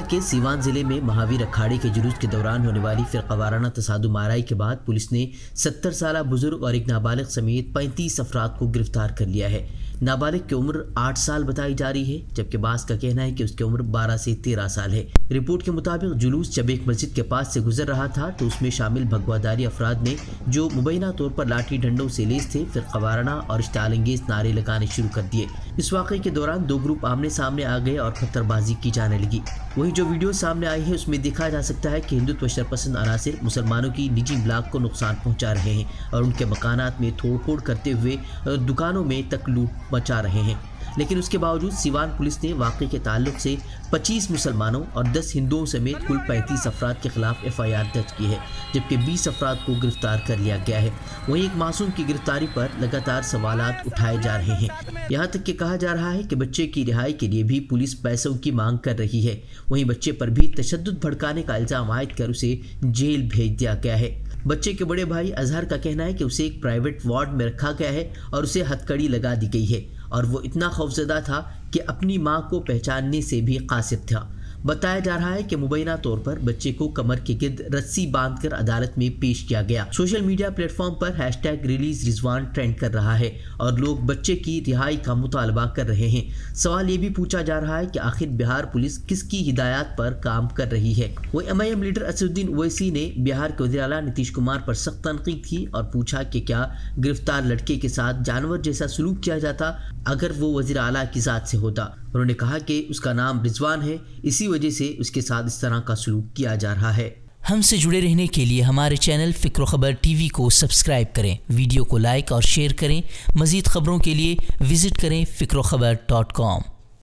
गुजरात के सीवान जिले में महावीर अखाड़े के जुलूस के दौरान होने वाली फिरकावाराना तसादुम आराई के बाद पुलिस ने 70 साल बुजुर्ग और एक नाबालिग समेत 35 अफराद को गिरफ्तार कर लिया है। नाबालिग की उम्र 8 साल बताई जा रही है, जबकि बास का कहना है कि उसकी उम्र 12 से 13 साल है। रिपोर्ट के मुताबिक जुलूस जब एक मस्जिद के पास से गुजर रहा था तो उसमें शामिल भगवादारी अफराद ने, जो मुबैना तौर पर लाठी डंडों से लेस थे, फिरकावाराना और इश्तालंगेज नारे लगाने शुरू कर दिए। इस वाक़े के दौरान दो ग्रुप आमने सामने आ गए और पत्थरबाजी की जाने लगी। वहीं जो वीडियो सामने आई है उसमें देखा जा सकता है कि हिंदुत्व शरपसंद अनासिर मुसलमानों की निजी इमलाक को नुकसान पहुंचा रहे हैं और उनके मकानात में तोड़ फोड़ करते हुए दुकानों में तक लूट मचा रहे हैं। लेकिन उसके बावजूद सीवान पुलिस ने वाक़े के ताल्लुक से 25 मुसलमानों और 10 हिंदुओं समेत कुल 35 अफराद के खिलाफ FIR दर्ज की है, जबकि 20 अफराद को गिरफ्तार कर लिया गया है। वहीं एक मासूम की गिरफ्तारी पर लगातार सवालात उठाए जा रहे हैं। यहाँ तक कि कहा जा रहा है कि बच्चे की रिहाई के लिए भी पुलिस पैसों की मांग कर रही है। वहीं बच्चे पर भी तशद्दुद भड़काने का इल्ज़ाम आयद कर उसे जेल भेज दिया गया है। बच्चे के बड़े भाई अजहर का कहना है कि उसे एक प्राइवेट वार्ड में रखा गया है और उसे हथकड़ी लगा दी गई है और वो इतना खौफजदा था कि अपनी मां को पहचानने से भी कासिर था। बताया जा रहा है कि मुबैना तौर पर बच्चे को कमर के गिर्द रस्सी बांधकर अदालत में पेश किया गया। सोशल मीडिया प्लेटफॉर्म पर #रिलीज रिजवान ट्रेंड कर रहा है और लोग बच्चे की रिहाई का मुतालबा कर रहे हैं। सवाल ये भी पूछा जा रहा है कि आखिर बिहार पुलिस किसकी हिदायत पर काम कर रही है। वही MIM लीडर असदुद्दीन ओवैसी ने बिहार के वज़ीर आला नीतीश कुमार पर सख्त तनकीद की और पूछा कि क्या गिरफ्तार लड़के के साथ जानवर जैसा सलूक किया जाता अगर वो वज़ीर आला की ज़ात से होता। उन्होंने कहा कि उसका नाम रिजवान है, इसी वजह से उसके साथ इस तरह का सलूक किया जा रहा है। हमसे जुड़े रहने के लिए हमारे चैनल फ़िक्र ख़बर TV को सब्सक्राइब करें, वीडियो को लाइक और शेयर करें। मज़ीद ख़बरों के लिए विज़िट करें फ़िक्रखबर.com।